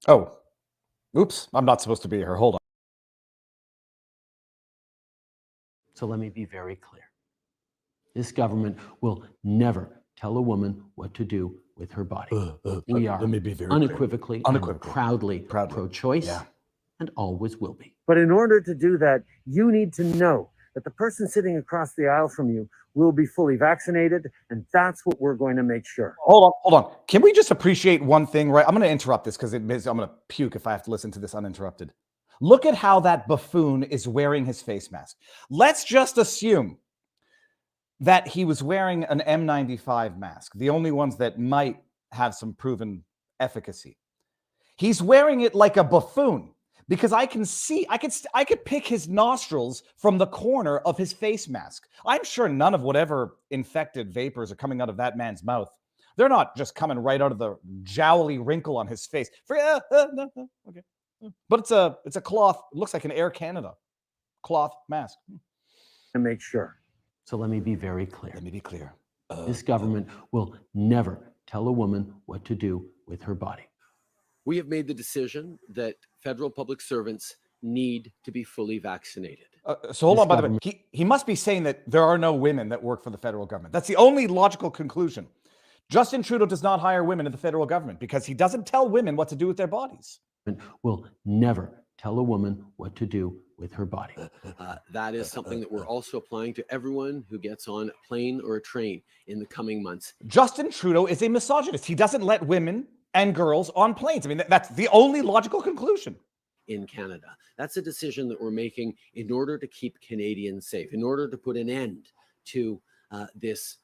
Oh, oops. I'm not supposed to be here. Hold on. So let me be very clear. This government will never tell a woman what to do with her body. We are let me be very unequivocally clear. and proudly pro-choice, Yeah. and always will be. But in order to do that, you need to know that the person sitting across the aisle from you will be fully vaccinated, and that's what we're going to make sure. Hold on. Can we just appreciate one thing, right? I'm going to interrupt this because I'm going to puke if I have to listen to this uninterrupted. Look at how that buffoon is wearing his face mask. Let's just assume that he was wearing an N95 mask, the only ones that might have some proven efficacy. He's wearing it like a buffoon because I can see, I could pick his nostrils from the corner of his face mask. I'm sure none of whatever infected vapors are coming out of that man's mouth. They're not just coming right out of the jowly wrinkle on his face. Okay. But it's a cloth. It looks like an Air Canada cloth mask. To make sure. So let me be very clear. Let me be clear. This government will never tell a woman what to do with her body. We have made the decision that federal public servants need to be fully vaccinated. So hold on, by the way, he must be saying that there are no women that work for the federal government. That's the only logical conclusion. Justin Trudeau does not hire women in the federal government because he doesn't tell women what to do with their bodies. Will never tell a woman what to do with her body. That is something that we're also applying to everyone who gets on a plane or a train in the coming months. Justin Trudeau is a misogynist. He doesn't let women and girls on planes. I mean, that's the only logical conclusion. In Canada. That's a decision that we're making in order to keep Canadians safe, in order to put an end to this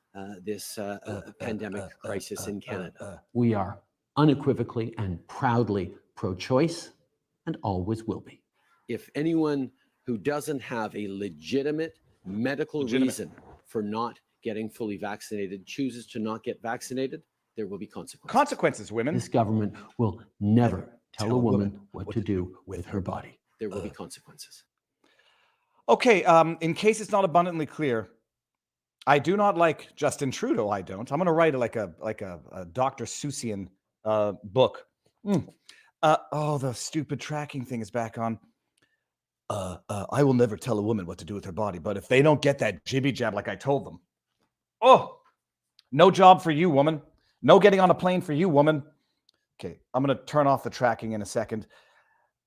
pandemic crisis in Canada. We are unequivocally and proudly pro-choice and always will be. If anyone who doesn't have a legitimate medical reason for not getting fully vaccinated chooses to not get vaccinated, there will be consequences. Consequences, women. This government will never tell a woman what to do with her body. There will be consequences. Okay, in case it's not abundantly clear, I do not like Justin Trudeau. I don't. I'm going to write like a Dr. Seussian book. Oh, the stupid tracking thing is back on. I will never tell a woman what to do with her body, but if they don't get that jibby jab like I told them, oh, no job for you, woman. No getting on a plane for you, woman. Okay, I'm going to turn off the tracking in a second.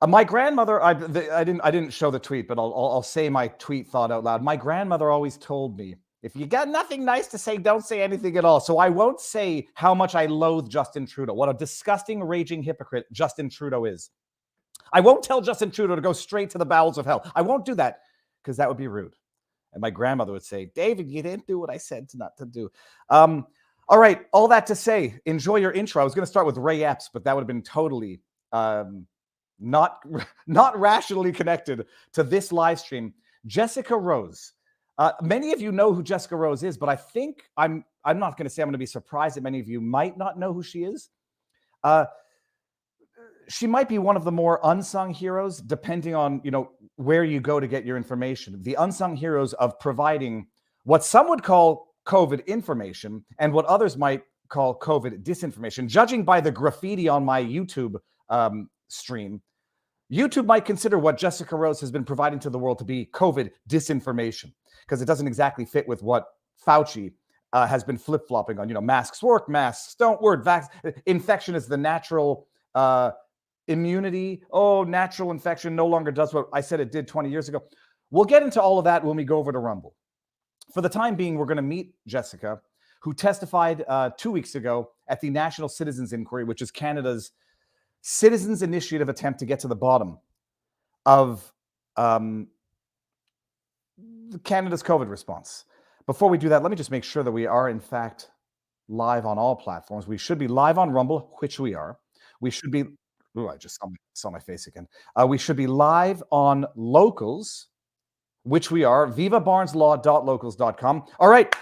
My grandmother, I didn't show the tweet, but I'll say my tweet thought out loud. My grandmother always told me, if you got nothing nice to say, don't say anything at all. So I won't say how much I loathe Justin Trudeau, what a disgusting, raging hypocrite Justin Trudeau is. I won't tell Justin Trudeau to go straight to the bowels of hell. I won't do that because that would be rude. And my grandmother would say, David, you didn't do what I said not to do. All right, all that to say, enjoy your intro. I was going to start with Ray Epps, but that would have been totally not rationally connected to this live stream. Jessica Rose. Many of you know who Jessica Rose is, but I think I'm not going to say I'm going to be surprised that many of you might not know who she is. She might be one of the more unsung heroes, depending on where you go to get your information. The unsung heroes of providing what some would call COVID information and what others might call COVID disinformation. Judging by the graffiti on my YouTube stream, YouTube might consider what Jessica Rose has been providing to the world to be COVID disinformation, because it doesn't exactly fit with what Fauci has been flip-flopping on. Masks work, masks don't work. Infection is the natural immunity. Oh, natural infection no longer does what I said it did 20 years ago. We'll get into all of that when we go over to Rumble. For the time being, we're going to meet Jessica, who testified 2 weeks ago at the National Citizens Inquiry, which is Canada's citizens initiative attempt to get to the bottom of Canada's COVID response. Before we do that, let me just make sure that we are, in fact, live on all platforms. We should be live on Rumble, which we are. We should be... Oh, I just saw my face again. We should be live on Locals, which we are, vivabarneslaw.locals.com. All right,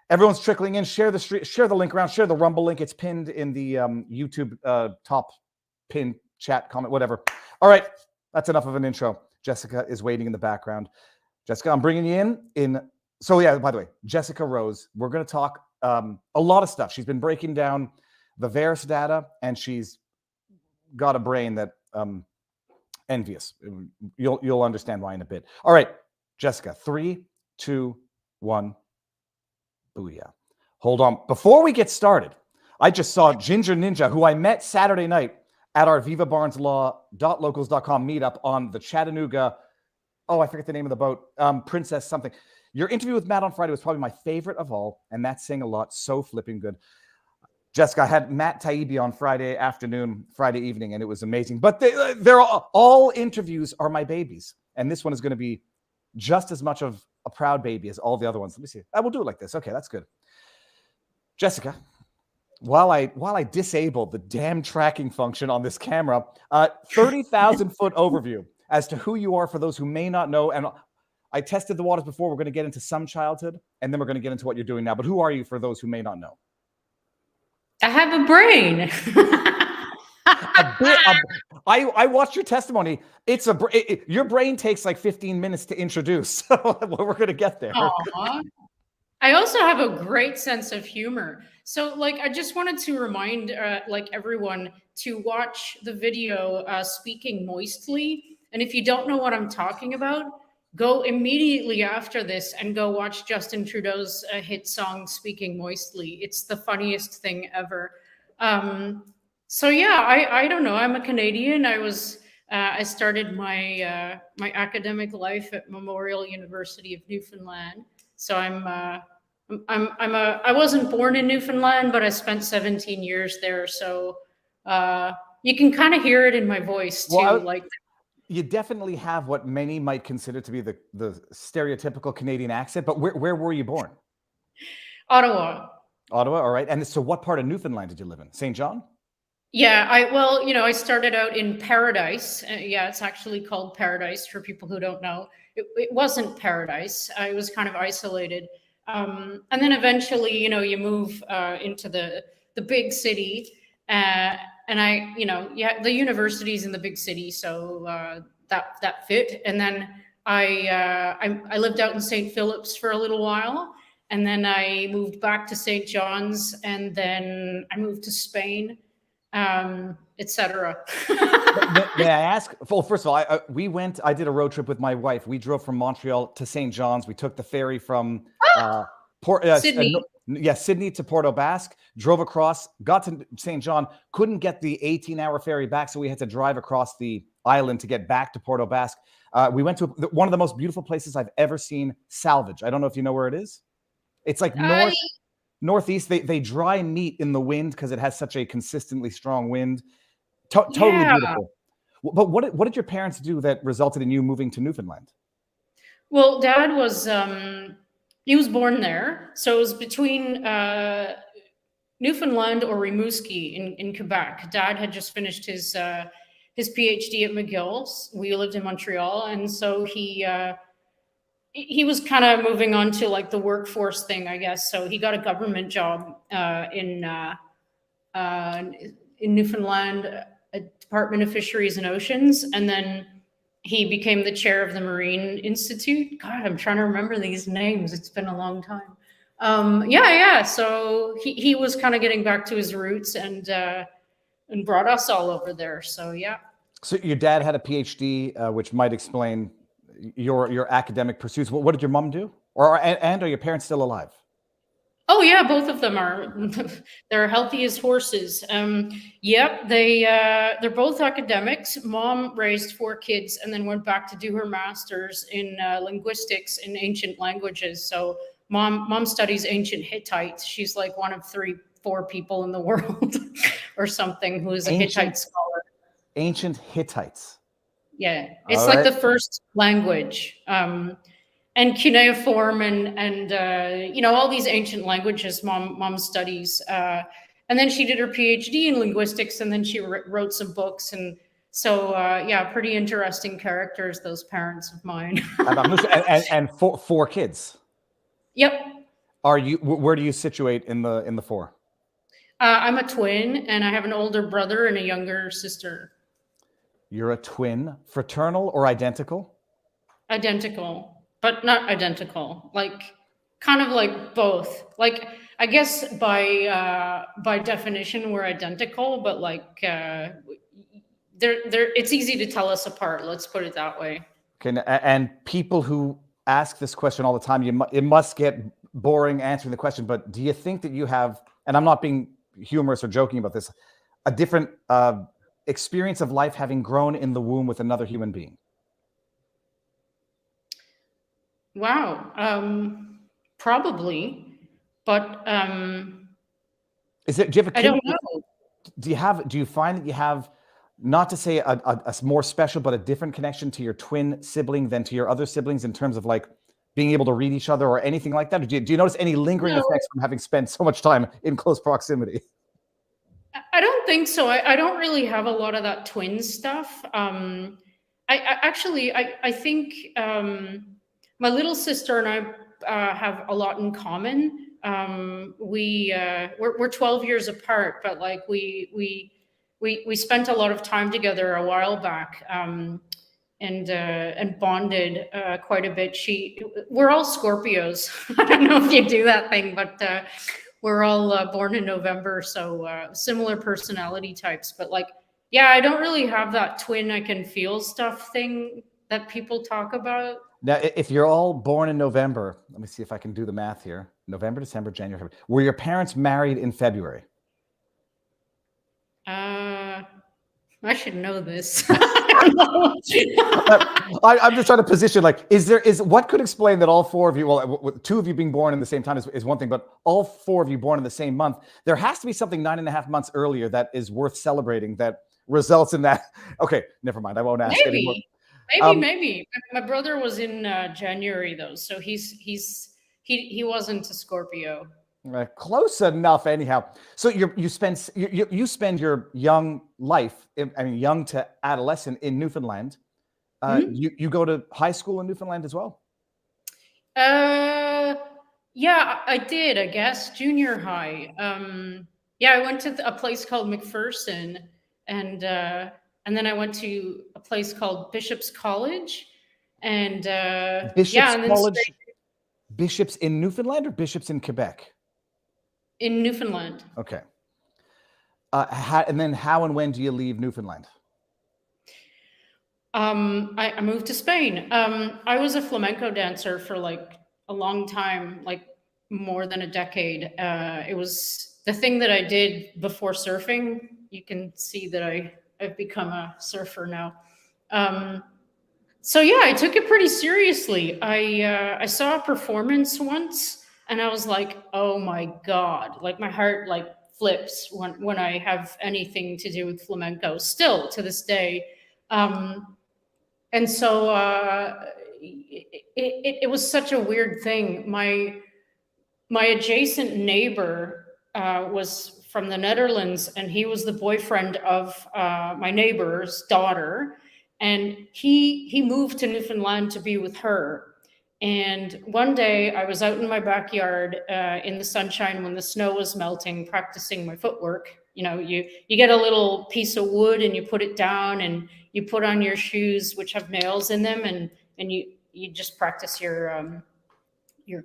everyone's trickling in. Share the link around, share the Rumble link. It's pinned in the YouTube top pin chat comment, whatever. All right, that's enough of an intro. Jessica is waiting in the background. Jessica, I'm bringing you in. So yeah, by the way, Jessica Rose, we're going to talk a lot of stuff. She's been breaking down the VAERS data, and she's got a brain that envious. You'll understand why in a bit. All right, Jessica, 3, 2, 1. Booyah. Hold on. Before we get started, I just saw Ginger Ninja, who I met Saturday night at our vivabarneslaw.locals.com meetup on the Chattanooga. Oh, I forget the name of the boat. Princess something. Your interview with Matt on Friday was probably my favorite of all, and that's saying a lot. So flipping good. Jessica, I had Matt Taibbi on Friday afternoon, Friday evening, and it was amazing. But they're all interviews are my babies, and this one is going to be just as much of a proud baby as all the other ones. Let me see. I will do it like this. Okay, that's good. Jessica, while I disable the damn tracking function on this camera, 30,000 foot overview as to who you are for those who may not know. And I tested the waters before. We're going to get into some childhood, and then we're going to get into what you're doing now. But who are you for those who may not know? I have a brain. I watched your testimony. It's your brain takes like 15 minutes to introduce. So we're going to get there. Aww. I also have a great sense of humor. So like, I just wanted to remind like everyone to watch the video Speaking Moistly. And if you don't know what I'm talking about, go immediately after this and go watch Justin Trudeau's hit song Speaking Moistly. It's the funniest thing ever. So yeah, I don't know. I'm a Canadian. I started my my academic life at Memorial University of Newfoundland. So I wasn't born in Newfoundland, but I spent 17 years there. So you can kind of hear it in my voice too. Well, you definitely have what many might consider to be the stereotypical Canadian accent. But where were you born? Ottawa. Ottawa, all right. And so what part of Newfoundland did you live in? St. John? Yeah, I started out in Paradise. Yeah, it's actually called Paradise for people who don't know. It wasn't Paradise. It was kind of isolated. And then eventually, you move into the big city. And the university's in the big city, so that fit. And then I lived out in St. Philip's for a little while. And then I moved back to St. John's, and then I moved to Spain. Etc. May I ask? Well, first of all, I did a road trip with my wife. We drove from Montreal to St. John's. We took the ferry from Sydney. Sydney to Port aux Basques, drove across, got to St. John, couldn't get the 18-hour ferry back, so we had to drive across the island to get back to Port aux Basques. We went to one of the most beautiful places I've ever seen, Salvage. I don't know if you know where it is. It's like northeast. They dry meat in the wind because it has such a consistently strong wind. Totally beautiful. But what did your parents do that resulted in you moving to Newfoundland? Well, Dad was he was born there, so it was between Newfoundland or Rimouski in Quebec. Dad had just finished his PhD at McGill's. We lived in Montreal, and so he was kind of moving on to like the workforce thing, I guess. So he got a government job in Newfoundland, Department of Fisheries and Oceans, and then he became the chair of the Marine Institute. God, I'm trying to remember these names. It's been a long time. So he was kind of getting back to his roots and brought us all over there. So yeah. So your dad had a PhD, which might explain your academic pursuits. What did your mom do? And are your parents still alive? Oh yeah, both of them are. They're healthy as horses. Yep, they're both academics. Mom raised 4 kids and then went back to do her master's in linguistics in ancient languages. So mom studies ancient Hittites. She's like one of 3-4 people in the world or something who is a Hittite scholar. Ancient Hittites. Yeah, it's like the first language. And cuneiform and all these ancient languages mom studies. And then she did her PhD in linguistics, and then she wrote some books. And so, pretty interesting characters, those parents of mine. and 4 kids. Yep. Where do you situate in the 4? I'm a twin, and I have an older brother and a younger sister. You're a twin, fraternal or identical? Identical. But not identical, like kind of like both. Like I guess by definition we're identical, but like it's easy to tell us apart. Let's put it that way. Okay, and people who ask this question all the time, it must get boring answering the question, but do you think that you have, and I'm not being humorous or joking about this, a different experience of life having grown in the womb with another human being? Wow. Probably, but Is it? Do you have a? I don't know. Do you find that you have, not to say a more special, but a different connection to your twin sibling than to your other siblings in terms of like being able to read each other or anything like that? Or do you notice any lingering effects from having spent so much time in close proximity? I don't think so. I don't really have a lot of that twin stuff. I think my little sister and I have a lot in common. We're 12 years apart, but like we spent a lot of time together a while back, and bonded quite a bit. We're all Scorpios. I don't know if you do that thing, but we're all born in November, so similar personality types. But like, yeah, I don't really have that twin I can feel stuff thing that people talk about. Now, if you're all born in November, let me see if I can do the math here. November, December, January, February. Were your parents married in February? I should know this. I'm just trying to position, like, what could explain that all four of you, well, two of you being born in the same time is one thing, but all four of you born in the same month, there has to be something 9.5 months earlier that is worth celebrating that results in that. Okay, never mind. I won't ask anymore. Maybe. My brother was in January though, so he wasn't a Scorpio. Close enough, anyhow. So you spend your young life, I mean, young to adolescent in Newfoundland. You go to high school in Newfoundland as well? Yeah, I did. I guess junior high. Yeah, I went to a place called McPherson, and then I went to a place called Bishop's College, and Bishop's College. Bishops in Newfoundland or Bishops in Quebec? In Newfoundland. Okay. And then how and when do you leave Newfoundland? I moved to Spain. I was a flamenco dancer for like a long time, like more than a decade. It was the thing that I did before surfing. You can see that I've become a surfer now. So yeah, I took it pretty seriously. I saw a performance once, and I was like, oh my God, like my heart like flips when I have anything to do with flamenco, still to this day. And so it was such a weird thing. My adjacent neighbor was from the Netherlands, and he was the boyfriend of my neighbor's daughter. And he moved to Newfoundland to be with her. And one day I was out in my backyard in the sunshine when the snow was melting, practicing my footwork. You know, you get a little piece of wood and you put it down and you put on your shoes, which have nails in them, and you just practice your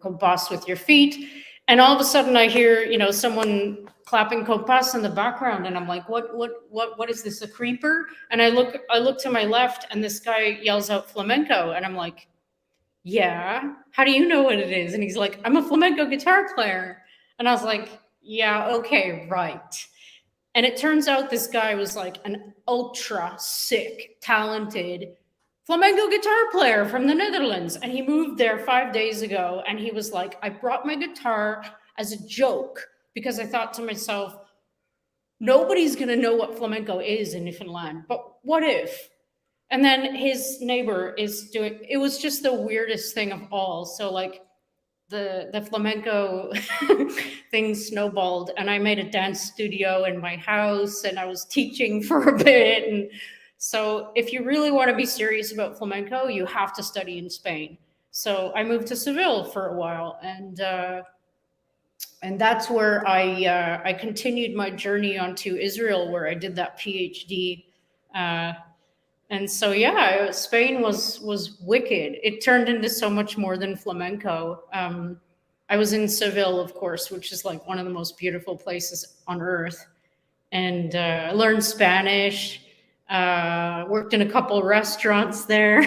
compas with your feet. And all of a sudden I hear, you know, someone clapping compas in the background, and I'm like, what is this, a creeper? And I look to my left, and this guy yells out flamenco, and I'm like, yeah, how do you know what it is? And he's like, I'm a flamenco guitar player. And I was like, yeah, okay, right. And it turns out this guy was like an ultra sick, talented flamenco guitar player from the Netherlands. And he moved there 5 days ago. And he was like, I brought my guitar as a joke because I thought to myself, nobody's going to know what flamenco is in Newfoundland, but what if? And then his neighbor is doing, it was just the weirdest thing of all. So like the flamenco thing snowballed, and I made a dance studio in my house, and I was teaching for a bit. And so if you really want to be serious about flamenco, you have to study in Spain. So I moved to Seville for a while, and that's where I continued my journey onto Israel, where I did that PhD. And so, yeah, Spain was wicked. It turned into so much more than flamenco. I was in Seville, of course, which is like one of the most beautiful places on earth. And I learned Spanish. Worked in a couple restaurants there.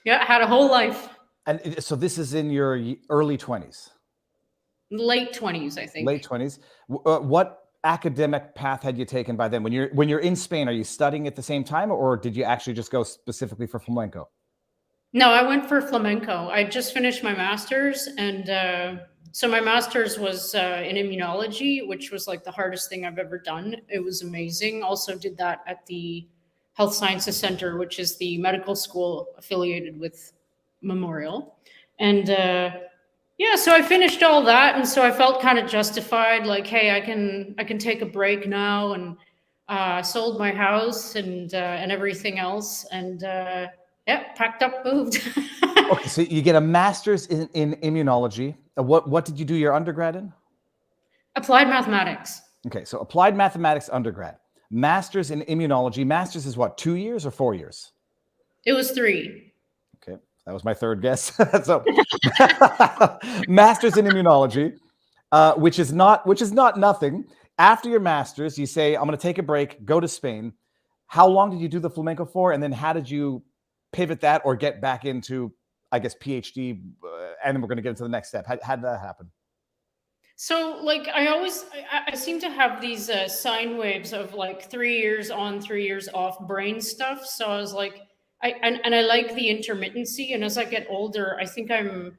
Yeah, had a whole life. And so this is in your early 20s, Late 20s, I think. late 20s. What academic path had you taken by then? When you're in Spain, are you studying at the same time, or did you actually just go specifically for flamenco? No, I went for flamenco. I just finished my master's, and so my master's was in immunology, which was like the hardest thing I've ever done. It was amazing. Also did that at the Health Sciences Center, which is the medical school affiliated with Memorial. And yeah, so I finished all that, and so I felt kind of justified, like, hey, I can take a break now, and sold my house and everything else, and yeah, packed up, moved. Okay, so you get a master's in immunology. What did you do your undergrad in? Applied mathematics. Okay, so applied mathematics undergrad, master's in immunology. Master's is what, 2 years or 4 years? It was 3. Okay, that was my third guess. So, master's in immunology, which is not nothing. After your master's, you say, I'm going to take a break, go to Spain. How long did you do the flamenco for? And then how did you pivot that or get back into, I guess, PhD? And then we're going to get into the next step. How did that happen? So, like, I seem to have these sine waves of like 3 years on, 3 years off brain stuff. So I was like, I like the intermittency, and as I get older, I think I'm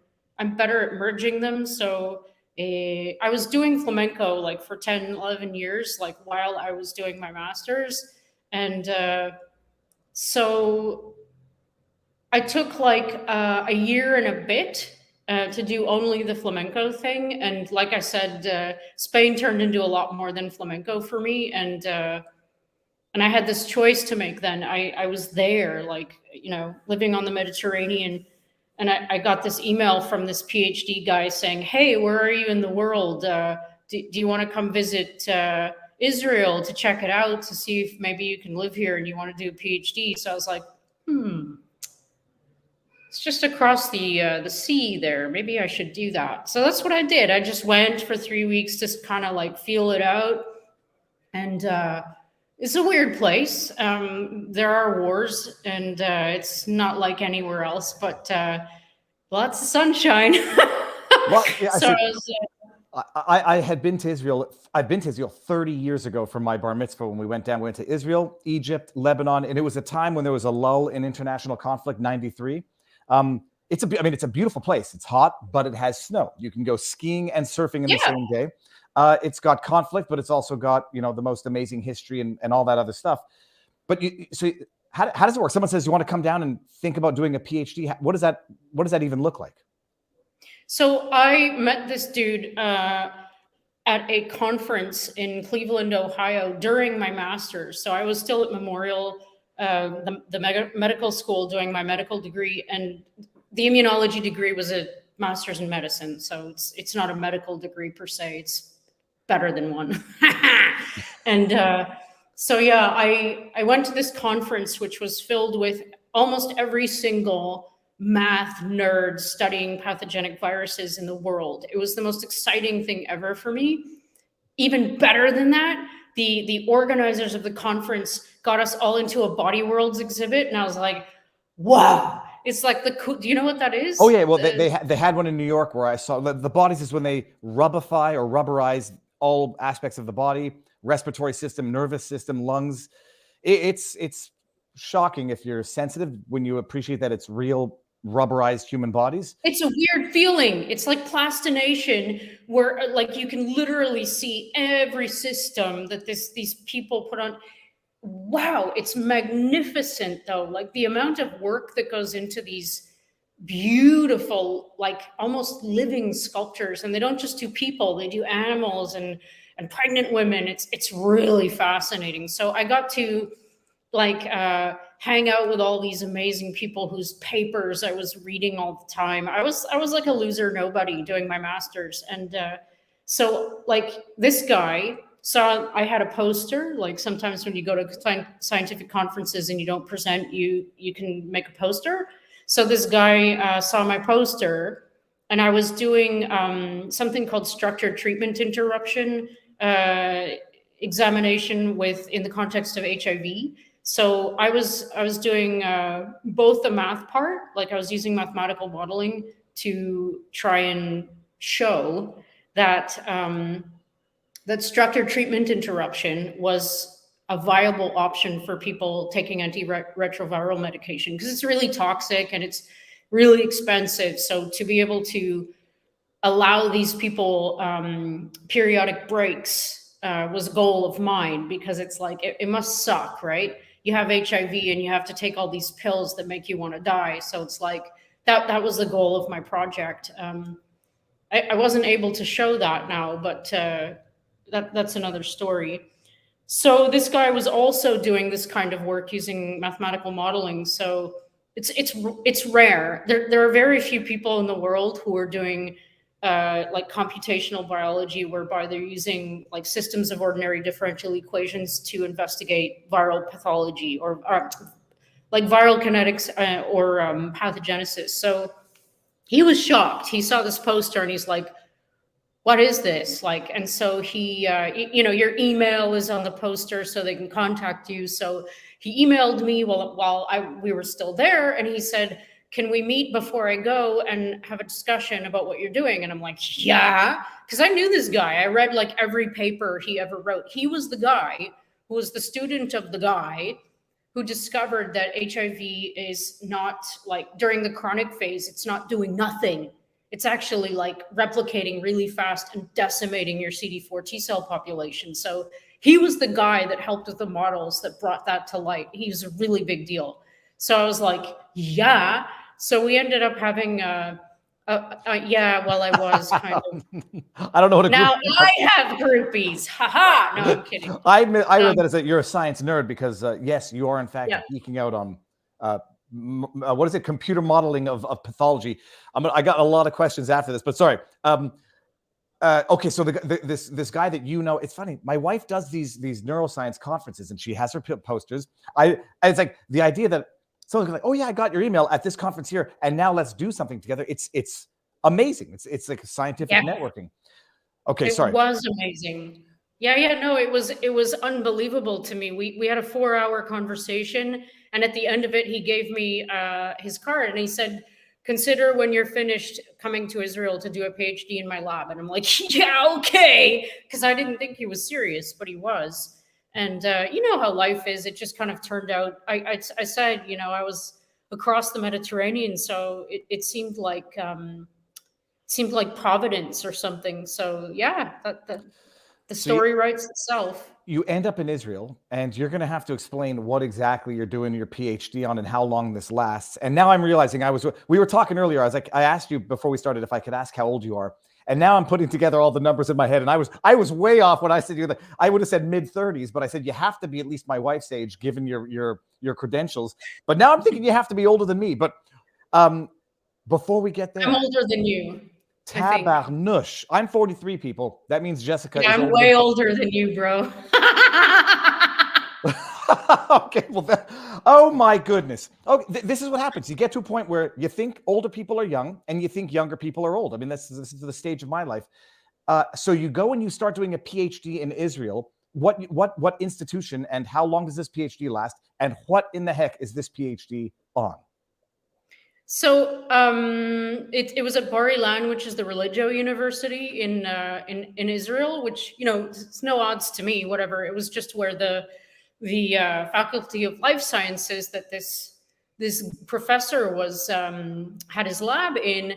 better at merging them. So I was doing flamenco like for 10, 11 years, like while I was doing my master's, and so I took like a year and a bit to do only the flamenco thing. And like I said, Spain turned into a lot more than flamenco for me. And I had this choice to make then. I was there, like, living on the Mediterranean. And I got this email from this PhD guy saying, hey, where are you in the world? Do you want to come visit Israel to check it out, to see if maybe you can live here and you want to do a PhD? So I was like, it's just across the sea there. Maybe I should do that. So that's what I did. I just went for 3 weeks to kind of like feel it out. And it's a weird place. There are wars, and it's not like anywhere else, but lots of sunshine. Well, yeah, so I had been to Israel. I've been to Israel 30 years ago for my bar mitzvah when we went down. We went to Israel, Egypt, Lebanon, and it was a time when there was a lull in international conflict, 93. It's a beautiful place. It's hot, but it has snow. You can go skiing and surfing in the same day. It's got conflict, but it's also got, the most amazing history and all that other stuff. But how does it work? Someone says you want to come down and think about doing a PhD. What does that even look like? So I met this dude at a conference in Cleveland, Ohio during my master's. So I was still at Memorial, the medical school, doing my medical degree, and the immunology degree was a master's in medicine. So it's not a medical degree per se. It's better than one. And so yeah, I went to this conference, which was filled with almost every single math nerd studying pathogenic viruses in the world. It was the most exciting thing ever for me. Even better than that, the organizers of the conference got us all into a Body Worlds exhibit, and I was like, wow. It's like do you know what that is? Oh yeah, well they had one in New York where I saw the bodies is when they rubify or rubberize all aspects of the body, respiratory system, nervous system, lungs. It's shocking if you're sensitive when you appreciate that it's real rubberized human bodies. It's a weird feeling. It's like plastination, where like you can literally see every system that these people put on. Wow, it's magnificent though. Like the amount of work that goes into these beautiful, like almost living sculptures, and they don't just do people, they do animals and pregnant women. It's really fascinating. So I got to like hang out with all these amazing people whose papers I was reading all the time. I was like a loser nobody doing my master's. And so like this guy saw I had a poster. Like sometimes when you go to scientific conferences and you don't present, you can make a poster. So this guy saw my poster, and I was doing something called structured treatment interruption examination in the context of HIV. So I was doing both the math part, like I was using mathematical modeling to try and show that that structured treatment interruption was a viable option for people taking antiretroviral medication, because it's really toxic and it's really expensive. So to be able to allow these people periodic breaks was a goal of mine, because it's like, it must suck, right? You have HIV and you have to take all these pills that make you want to die. So it's like, that was the goal of my project. I wasn't able to show that now, but that's another story. So this guy was also doing this kind of work using mathematical modeling. So it's rare. There are very few people in the world who are doing like computational biology, whereby they're using like systems of ordinary differential equations to investigate viral pathology, or like viral kinetics or pathogenesis. So he was shocked. He saw this poster and he's like, what is this? Like, and so he, you know, your email is on the poster so they can contact you. So he emailed me while we were still there, and he said, can we meet before I go and have a discussion about what you're doing? And I'm like, yeah, because I knew this guy. I read like every paper he ever wrote. He was the guy who was the student of the guy who discovered that HIV is not, like, during the chronic phase, it's not doing nothing. It's actually like replicating really fast and decimating your CD4 T cell population. So he was the guy that helped with the models that brought that to light. He was a really big deal. So I was like, yeah. So we ended up having yeah, well, I was kind of. I don't know what a now group. I have groupies. Haha. No, I'm kidding. I read that as that you're a science nerd, because yes, you are in fact geeking out on what is it? Computer modeling of pathology. I got a lot of questions after this, but sorry. Okay, so this guy that you know, it's funny. My wife does these neuroscience conferences, and she has her posters. It's like the idea that someone's like, oh yeah, I got your email at this conference here, and now let's do something together. It's amazing. It's like scientific networking. Okay, sorry. It was amazing. Yeah, no, it was unbelievable to me. We had a 4-hour conversation, and at the end of it, he gave me his card, and he said, consider when you're finished coming to Israel to do a PhD in my lab. And I'm like, yeah, okay, because I didn't think he was serious, but he was. And you know how life is. It just kind of turned out. I said, you know, I was across the Mediterranean, so it seemed like Providence or something. So yeah, the story writes itself. You end up in Israel, and you're going to have to explain what exactly you're doing your PhD on and how long this lasts. And now I'm realizing we were talking earlier. I was like, I asked you before we started if I could ask how old you are. And now I'm putting together all the numbers in my head. And I was way off when I said I would have said mid-30s, but I said you have to be at least my wife's age given your credentials. But now I'm thinking you have to be older than me. But before we get there, I'm older than you. Tabarnouche. I'm 43, people. That means Jessica. Yeah, is I'm way older than you, bro. Okay, well, oh my goodness. Okay, this is what happens. You get to a point where you think older people are young, and you think younger people are old. I mean, this is the stage of my life. So you go and you start doing a PhD in Israel. What institution, and how long does this PhD last? And what in the heck is this PhD on? So it was at Bar Ilan, which is the Religio University in Israel, which, you know, it's no odds to me, whatever. It was just where the Faculty of Life Sciences that this professor was had his lab in.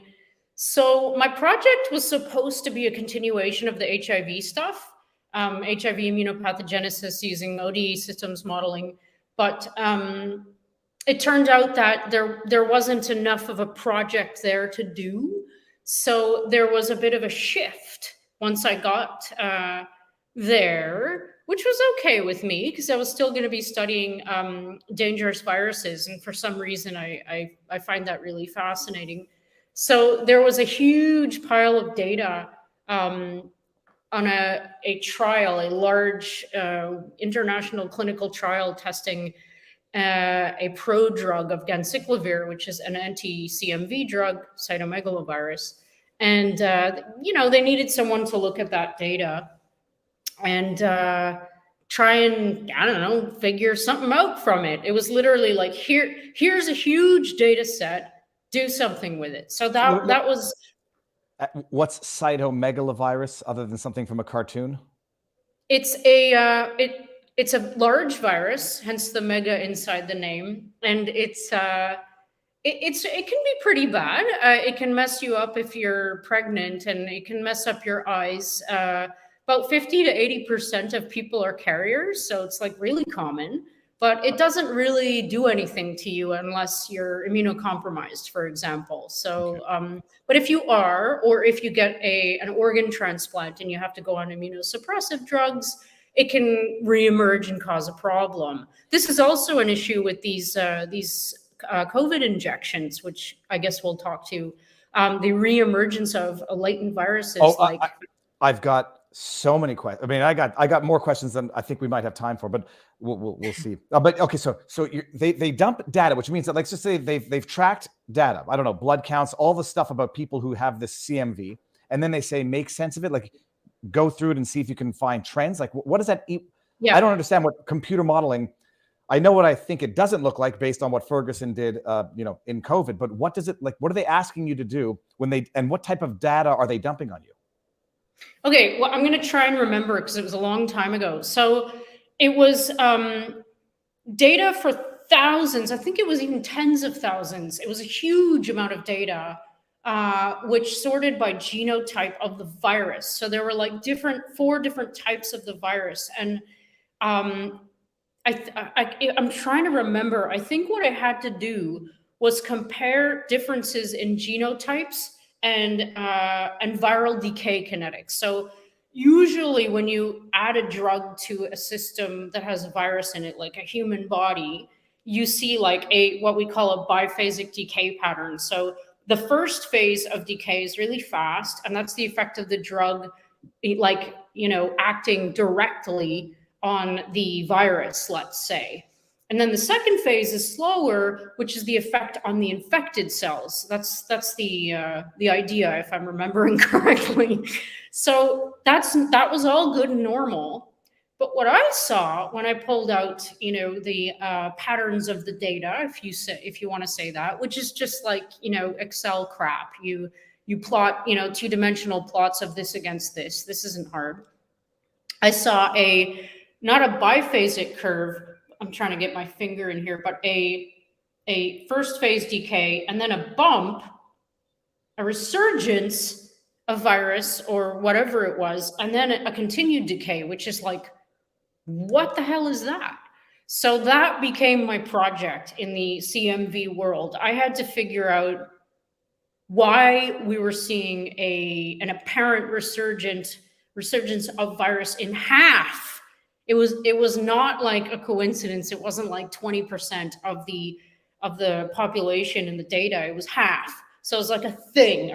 So my project was supposed to be a continuation of the HIV stuff, HIV immunopathogenesis using ODE systems modeling, but it turned out that there wasn't enough of a project there to do. So there was a bit of a shift once I got there, which was okay with me because I was still going to be studying dangerous viruses. And for some reason, I find that really fascinating. So there was a huge pile of data on a trial, a large international clinical trial testing a prodrug of ganciclovir, which is an anti-CMV drug, cytomegalovirus. And, you know, they needed someone to look at that data. And try and, I don't know, figure something out from it. It was literally like, here's a huge data set, do something with it. So that was. What's cytomegalovirus other than something from a cartoon? It's it's a large virus, hence the mega inside the name, and it can be pretty bad. It can mess you up if you're pregnant, and it can mess up your eyes. About 50 to 80% of people are carriers, so it's like really common. But it doesn't really do anything to you unless you're immunocompromised, for example. So, but if you are, or if you get an organ transplant and you have to go on immunosuppressive drugs, it can reemerge and cause a problem. This is also an issue with these COVID injections, which I guess we'll talk to. The reemergence of latent viruses. I've got so many questions. I mean, I got more questions than I think we might have time for, but we'll see. But okay, so they dump data, which means that, let's just say they've tracked data. I don't know, blood counts, all the stuff about people who have this CMV, and then they say make sense of it, like go through it and see if you can find trends. Like, what does that? Yeah. I don't understand what computer modeling. I know what I think it doesn't look like based on what Ferguson did, in COVID. But what does it like? What are they asking you to do and what type of data are they dumping on you? Okay, well, I'm going to try and remember because it was a long time ago. So it was data for thousands. I think it was even tens of thousands. It was a huge amount of data, which sorted by genotype of the virus. So there were like 4 different types of the virus. And I'm trying to remember. I think what I had to do was compare differences in genotypes and viral decay kinetics. So usually when you add a drug to a system that has a virus in it, like a human body, you see like what we call a biphasic decay pattern. So the first phase of decay is really fast, and that's the effect of the drug, like, acting directly on the virus, let's say. And then the second phase is slower, which is the effect on the infected cells. That's the idea, if I'm remembering correctly. So that was all good and normal. But what I saw when I pulled out, the patterns of the data, if you want to say that, which is just like, Excel crap. You plot, 2-dimensional plots of this against this. This isn't hard. I saw not a biphasic curve. I'm trying to get my finger in here, but a first phase decay, and then a bump, a resurgence of virus or whatever it was, and then a continued decay, which is like, what the hell is that? So that became my project in the CMV world. I had to figure out why we were seeing an apparent resurgence of virus in half. It was not like a coincidence. It wasn't like 20% of the population in the data. It was half. So it was like a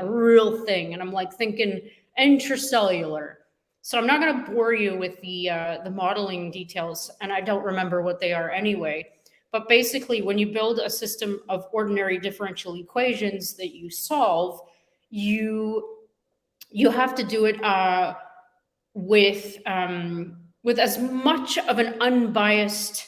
real thing. And I'm like thinking intracellular. So I'm not going to bore you with the modeling details, and I don't remember what they are anyway. But basically, when you build a system of ordinary differential equations that you solve, you have to do it with as much of an unbiased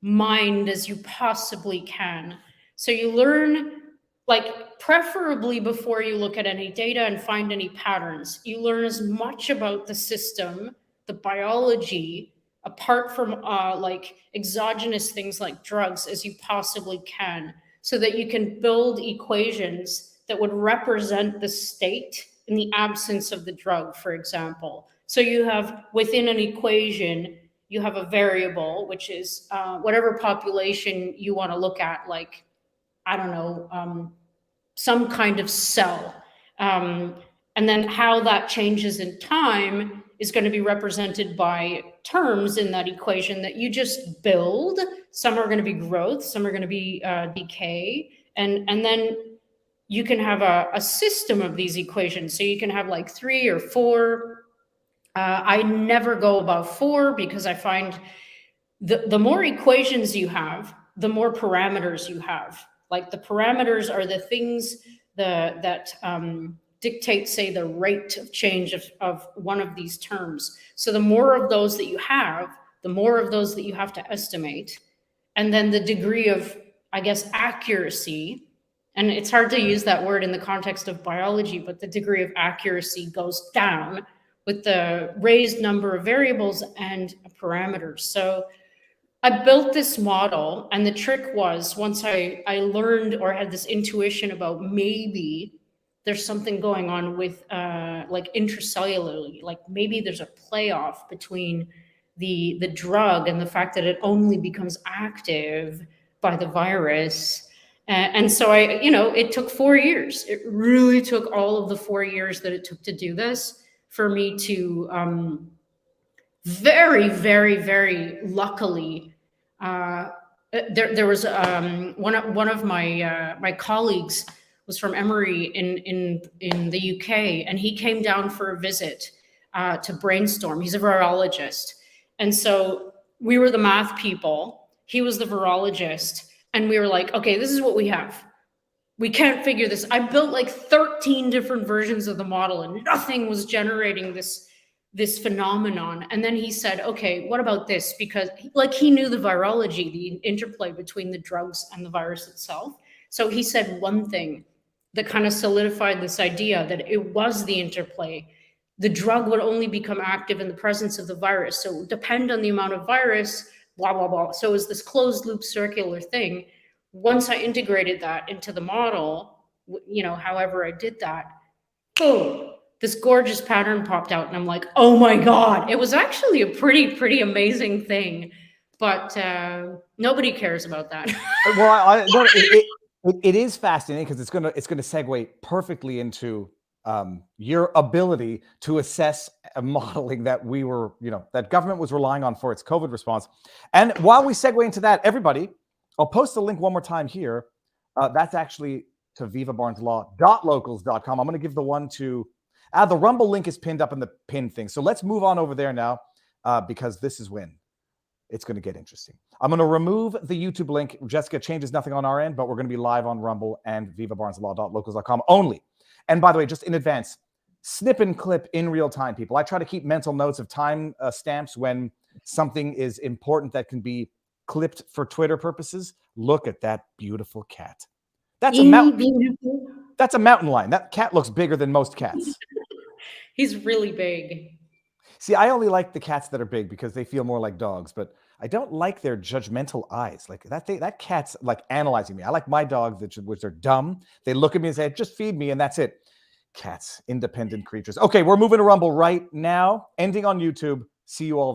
mind as you possibly can. So you learn, like, preferably before you look at any data and find any patterns, you learn as much about the system, the biology, apart from like exogenous things like drugs, as you possibly can, so that you can build equations that would represent the state in the absence of the drug, for example. So you have, within an equation, you have a variable, which is whatever population you want to look at, like, I don't know, some kind of cell. And then how that changes in time is going to be represented by terms in that equation that you just build. Some are going to be growth, some are going to be decay. And then you can have a system of these equations. So you can have like 3 or 4. I never go above 4 because I find the more equations you have, the more parameters you have. Like, the parameters are the things that dictate, say, the rate of change of one of these terms. So the more of those that you have, the more of those that you have to estimate, and then the degree of, I guess, accuracy, and it's hard to use that word in the context of biology, but the degree of accuracy goes down with the raised number of variables and parameters. So I built this model, and the trick was, once I learned or had this intuition about maybe there's something going on with like intracellularly, like maybe there's a playoff between the drug and the fact that it only becomes active by the virus. And so it took 4 years. It really took all of the 4 years that it took to do this for me to very, very, very luckily, there was one of my colleagues was from Emory in the UK, and he came down for a visit to brainstorm. He's a virologist, and so we were the math people. He was the virologist, and we were like, okay, this is what we have. We can't figure this. I built like 13 different versions of the model, and nothing was generating this phenomenon. And then he said, okay, what about this? Because like he knew the virology, the interplay between the drugs and the virus itself. So he said one thing that kind of solidified this idea that it was the interplay. The drug would only become active in the presence of the virus. So it would depend on the amount of virus, blah, blah, blah. So it was this closed loop circular thing. Once I integrated that into the model, however I did that, boom, this gorgeous pattern popped out, and I'm like, oh my God, it was actually a pretty amazing thing. But nobody cares about that. Well, it is fascinating because it's gonna segue perfectly into your ability to assess a modeling that that government was relying on for its COVID response. And while we segue into that, everybody, I'll post the link one more time here. That's actually to vivabarneslaw.locals.com. I'm going to give the one to the Rumble link is pinned up in the pin thing. So let's move on over there now because this is when it's going to get interesting. I'm going to remove the YouTube link. Jessica, changes nothing on our end, but we're going to be live on Rumble and vivabarneslaw.locals.com only. And by the way, just in advance, snip and clip in real time, people. I try to keep mental notes of time stamps when something is important that can be clipped for Twitter purposes. Look at that beautiful cat. That's a mountain. That's a mountain lion. That cat looks bigger than most cats. He's really big. See, I only like the cats that are big because they feel more like dogs, but I don't like their judgmental eyes. Like that cat's like analyzing me. I like my dogs, which are dumb. They look at me and say, just feed me, and that's it. Cats, independent creatures. Okay, we're moving to Rumble right now, ending on YouTube. See you all there.